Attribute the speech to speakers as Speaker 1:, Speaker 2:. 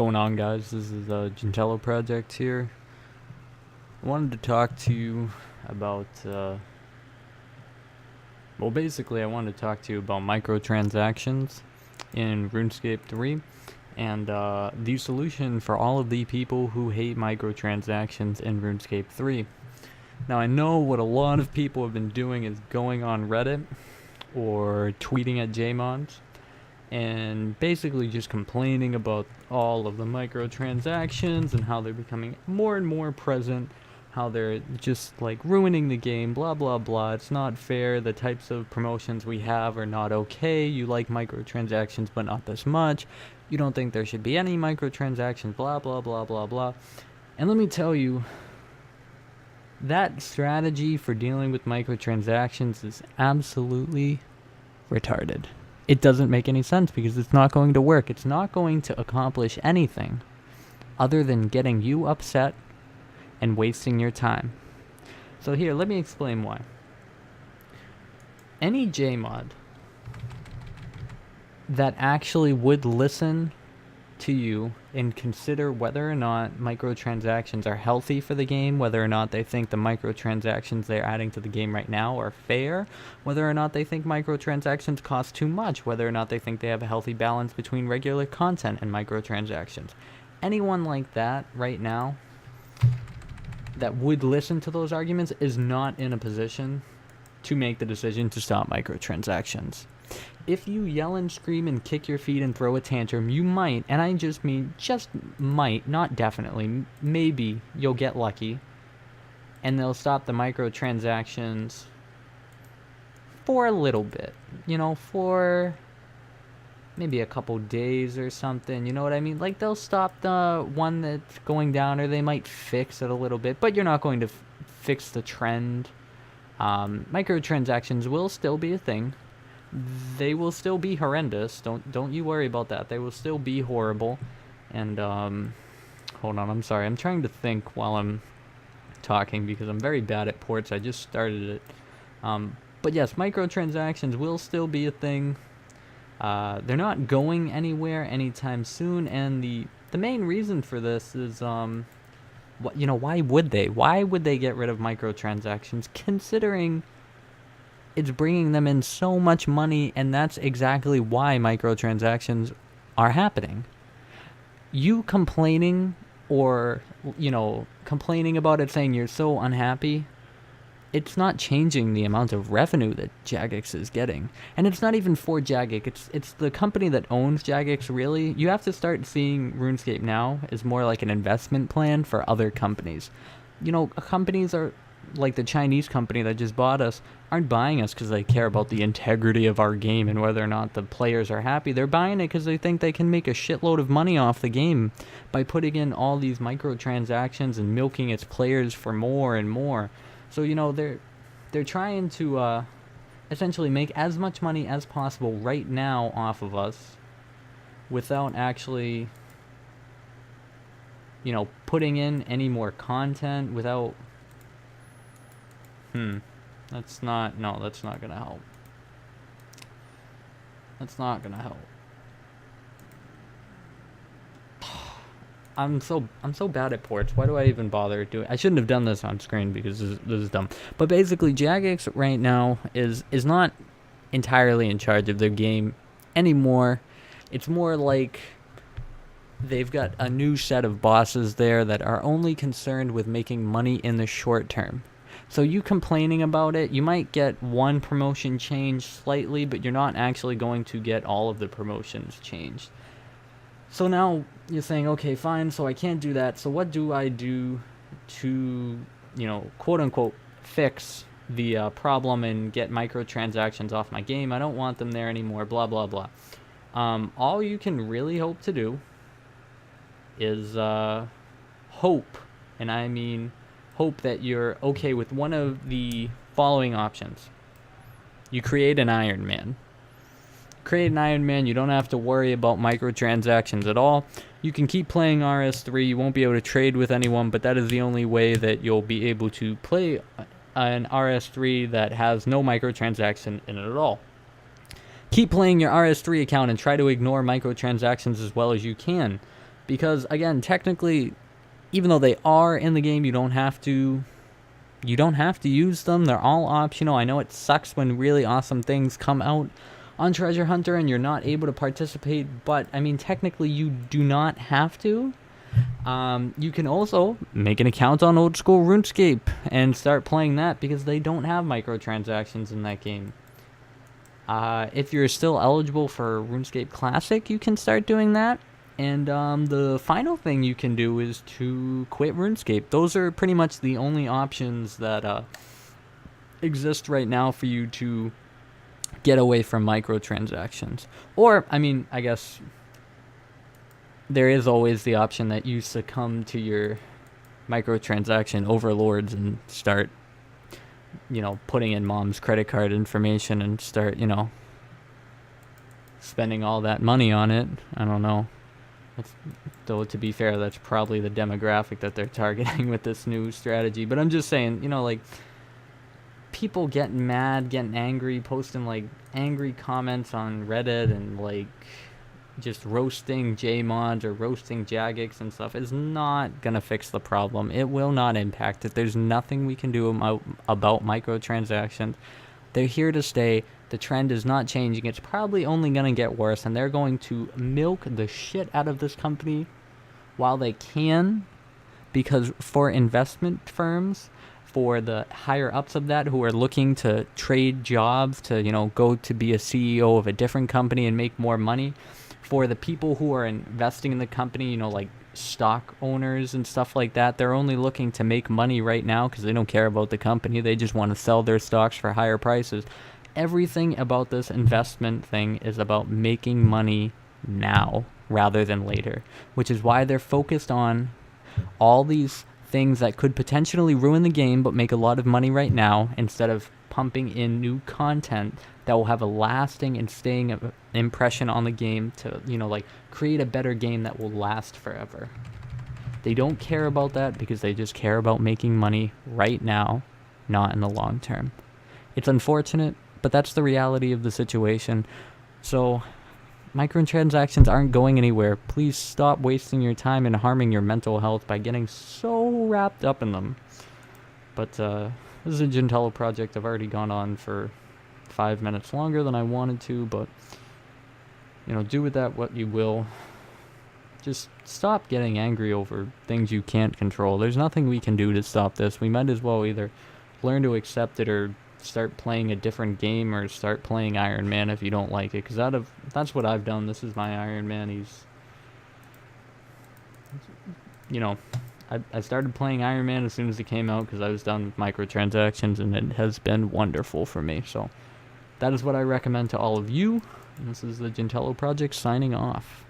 Speaker 1: going on, guys? This is Gentello Project here. I wanted to talk to you about, basically I wanted to talk to you about microtransactions in Runescape 3 and the solution for all of the people who hate microtransactions in Runescape 3. Now, I know what a lot of people have been doing is going on Reddit or tweeting at JMods and basically just complaining about all of the microtransactions and how they're becoming more and more present, how they're just like ruining the game, blah blah blah. It's not fair, the types of promotions we have are not okay, you like microtransactions but not this much, you don't think there should be any microtransactions, blah blah blah blah blah. And let me tell you, that strategy for dealing with microtransactions is absolutely retarded. It doesn't make any sense because it's not going to work. It's not going to accomplish anything other than getting you upset and wasting your time. So here, let me explain why. Any JMod that actually would listen to you and consider whether or not microtransactions are healthy for the game, whether or not they think the microtransactions they're adding to the game right now are fair, whether or not they think microtransactions cost too much, whether or not they think they have a healthy balance between regular content and microtransactions. Anyone like that right now that would listen to those arguments is not in a position to make the decision to stop microtransactions. If you yell and scream and kick your feet and throw a tantrum, you might, and I just mean just might, not definitely, maybe you'll get lucky and they'll stop the microtransactions for a little bit, for maybe a couple days or something, you know what I mean? Like, they'll stop the one that's going down, or they might fix it a little bit, but you're not going to fix the trend. Microtransactions will still be a thing. They will still be horrendous. Don't you worry about that. They will still be horrible. And hold on, I'm sorry. I'm trying to think while I'm talking because I'm very bad at ports. I just started it. But yes, microtransactions will still be a thing. They're not going anywhere anytime soon, and the main reason for this is why would they? Why would they get rid of microtransactions considering it's bringing them in so much money, and that's exactly why microtransactions are happening. You complaining or, complaining about it, saying you're so unhappy, it's not changing the amount of revenue that Jagex is getting. And it's not even for Jagex, it's the company that owns Jagex, really. You have to start seeing RuneScape now as more like an investment plan for other companies. Companies are like the Chinese company that just bought us aren't buying us because they care about the integrity of our game and whether or not the players are happy. They're buying it because they think they can make a shitload of money off the game by putting in all these microtransactions and milking its players for more and more. So, they're trying to essentially make as much money as possible right now off of us without actually, putting in any more content, without... That's not gonna help. That's not gonna help. I'm so bad at ports. Why do I even bother doing? I shouldn't have done this on screen because this is dumb. But basically, Jagex right now is not entirely in charge of their game anymore. It's more like they've got a new set of bosses there that are only concerned with making money in the short term. So you complaining about it, you might get one promotion changed slightly, but you're not actually going to get all of the promotions changed. So now you're saying, okay, fine, so I can't do that. So what do I do to, quote unquote, fix the problem and get microtransactions off my game? I don't want them there anymore, blah, blah, blah. All you can really hope to do is hope, and I mean hope that you're okay with one of the following options. You create an Iron Man. Create an Iron Man, you don't have to worry about microtransactions at all. You can keep playing RS3, you won't be able to trade with anyone, but that is the only way that you'll be able to play an RS3 that has no microtransaction in it at all. Keep playing your RS3 account and try to ignore microtransactions as well as you can, Because, again, technically, even though they are in the game, you don't have to use them. They're all optional. I know it sucks when really awesome things come out on Treasure Hunter and you're not able to participate, but I mean, technically you do not have to. You can also make an account on old school RuneScape and start playing that, because they don't have microtransactions in that game. If you're still eligible for RuneScape Classic, you can start doing that. And the final thing you can do is to quit RuneScape. Those are pretty much the only options that exist right now for you to get away from microtransactions. Or, I mean, I guess there is always the option that you succumb to your microtransaction overlords and start, putting in mom's credit card information and start, spending all that money on it. I don't know. Though, to be fair, that's probably the demographic that they're targeting with this new strategy. But I'm just saying, people getting mad, getting angry, posting, angry comments on Reddit and, just roasting Jmods or roasting Jagex and stuff is not going to fix the problem. It will not impact it. There's nothing we can do about microtransactions. They're here to stay. The trend is not changing. It's probably only going to get worse, and they're going to milk the shit out of this company while they can, because for investment firms, for the higher ups of that who are looking to trade jobs to, go to be a CEO of a different company and make more money, for the people who are investing in the company, stock owners and stuff like that, they're only looking to make money right now because they don't care about the company. They just want to sell their stocks for higher prices. Everything about this investment thing is about making money now rather than later, which is why they're focused on all these things that could potentially ruin the game but make a lot of money right now, instead of pumping in new content that will have a lasting and staying impression on the game to, create a better game that will last forever. They don't care about that because they just care about making money right now, not in the long term. It's unfortunate, but that's the reality of the situation. So, microtransactions aren't going anywhere. Please stop wasting your time and harming your mental health by getting so wrapped up in them. But, this is a Gentello project. I've already gone on for 5 minutes longer than I wanted to, but, do with that what you will. Just stop getting angry over things you can't control. There's nothing we can do to stop this. We might as well either learn to accept it or start playing a different game, or start playing Iron Man if you don't like it, because that's what I've done. This is my Iron Man. He's, I started playing Iron Man as soon as it came out because I was done with microtransactions, and it has been wonderful for me. So that is what I recommend to all of you. And this is the Gentello Project signing off.